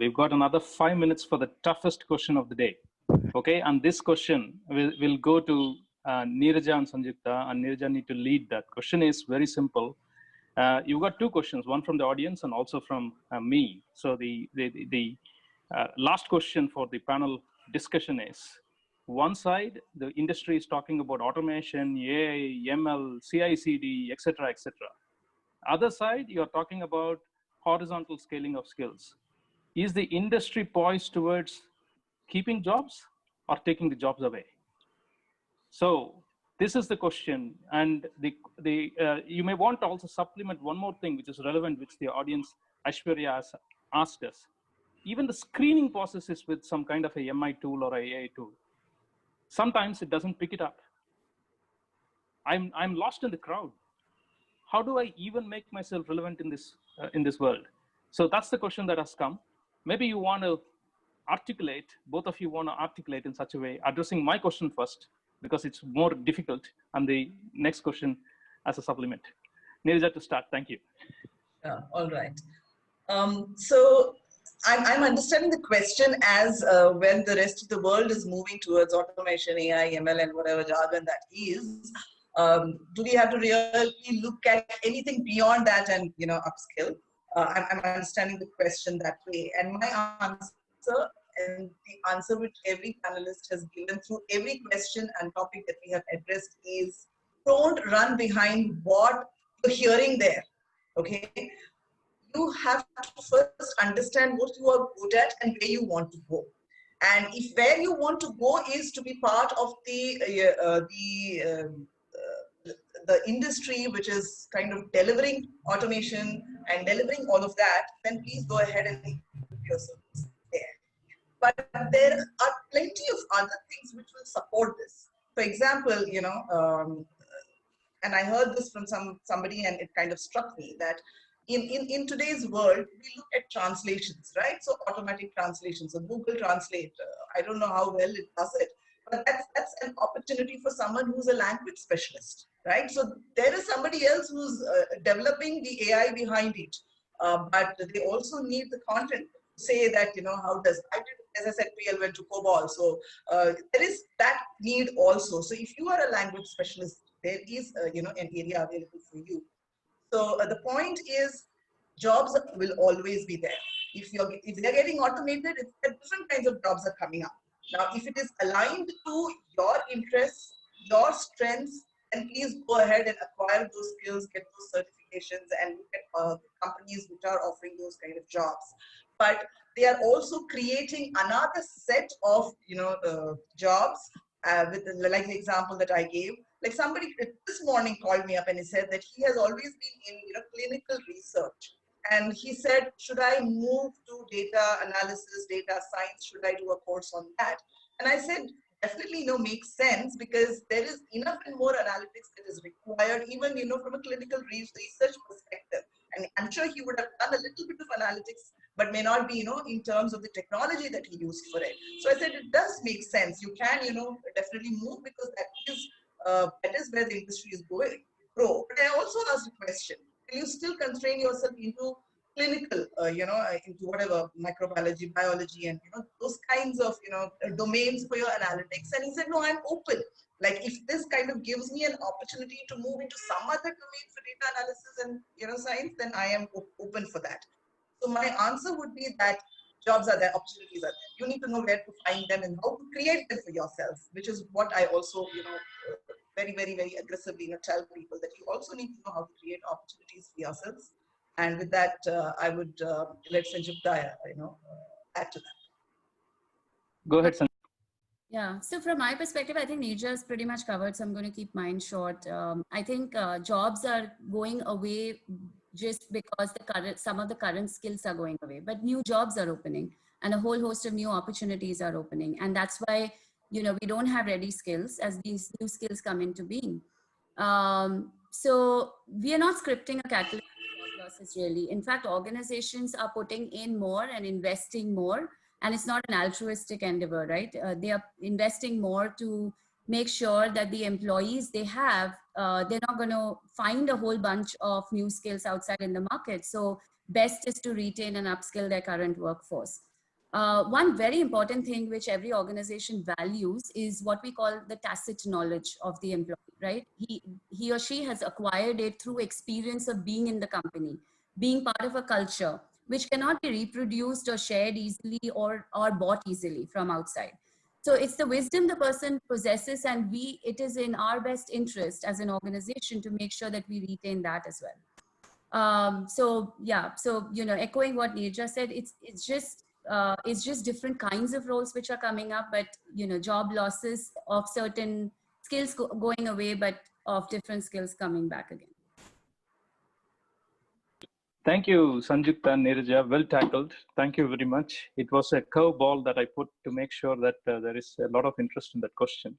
We've got another 5 minutes for the toughest question of the day. Okay, and this question will go to Neeraja and Sanjukta, and Neeraja need to lead that. Question is very simple. You've got two questions, one from the audience and also from me. So the last question for the panel discussion is, one side, the industry is talking about automation, AI, ML, CI/CD, etc., etc. Other side, you're talking about horizontal scaling of skills. Is the industry poised towards keeping jobs or taking the jobs away? So this is the question, and you may want to also supplement one more thing which is relevant, which the audience Aishwarya has asked us. Even the screening process is with some kind of a MI tool or a AI tool. Sometimes it doesn't pick it up. I'm lost in the crowd. How do I even make myself relevant in this world? So that's the question that has come. Maybe you want to articulate, both of you want to articulate in such a way, addressing my question first, because it's more difficult, and the next question as a supplement. Neeraja to start, thank you. All right. So I'm understanding the question as when the rest of the world is moving towards automation, AI, ML, and whatever jargon that is, do we have to really look at anything beyond that and, you know, upskill? I'm understanding the question that way. And my answer, and the answer which every panelist has given through every question and topic that we have addressed is, don't run behind what you're hearing there, okay? You have to first understand what you are good at and where you want to go. And if where you want to go is to be part of the industry which is kind of delivering automation and delivering all of that, then please go ahead and put yourself there. But there are plenty of other things which will support this. For example, you know, and I heard this from somebody and it kind of struck me that in today's world, we look at translations, right? So automatic translations, so Google Translate, I don't know how well it does it, but that's an opportunity for someone who's a language specialist, right? So there is somebody else who's developing the AI behind it, but they also need the content to say that, you know, how does, as I said, PL went to COBOL, so there is that need also. So if you are a language specialist, there is, you know, an area available for you. So the point is, jobs will always be there. If they're getting automated, it's different kinds of jobs are coming up. Now, if it is aligned to your interests, your strengths, then please go ahead and acquire those skills, get those certifications, and look at companies which are offering those kind of jobs. But they are also creating another set of, you know, jobs with like the example that I gave. Like somebody this morning called me up and he said that he has always been in, you know, clinical research. And he said, should I move to data analysis, data science? Should I do a course on that? And I said, definitely, you know, makes sense, because there is enough and more analytics that is required, even, you know, from a clinical research perspective. And I'm sure he would have done a little bit of analytics, but may not be, you know, in terms of the technology that he used for it. So I said, it does make sense. You can, you know, definitely move, because that is where the industry is going, grow. But I also asked a question: can you still constrain yourself into clinical, you know, into whatever microbiology, biology, and, you know, those kinds of, you know, domains for your analytics? And he said, no, I'm open. Like, if this kind of gives me an opportunity to move into some other domain for data analysis and, you know, science, then I am open for that. So my answer would be that jobs are there, opportunities are there. You need to know where to find them and how to create them for yourself, which is what I also, you know, very, very, very aggressively, you know, tell people that you also need to know how to create opportunities for yourselves. And with that, I would let Sanjukta, you know, add to that. Go ahead, Sanjukta. Yeah, so from my perspective, I think Neeraja is pretty much covered, so I'm going to keep mine short. I think jobs are going away just because some of the current skills are going away, but new jobs are opening and a whole host of new opportunities are opening. And that's why, you know, we don't have ready skills as these new skills come into being. So we are not scripting a calculated job losses really. In fact, organizations are putting in more and investing more, and it's not an altruistic endeavor, right? They are investing more to make sure that the employees they have, they're not going to find a whole bunch of new skills outside in the market. So best is to retain and upskill their current workforce. One very important thing which every organization values is what we call the tacit knowledge of the employee, right? He or she has acquired it through experience of being in the company, being part of a culture, which cannot be reproduced or shared easily or bought easily from outside. So it's the wisdom the person possesses, and it is in our best interest as an organization to make sure that we retain that as well. So yeah, so echoing what Neeraja said, it's just different kinds of roles which are coming up, but job losses of certain skills going away, but of different skills coming back again. Thank you, Sanjukta and Neeraja. Well tackled. Thank you very much. It was a curveball that I put to make sure that there is a lot of interest in that question.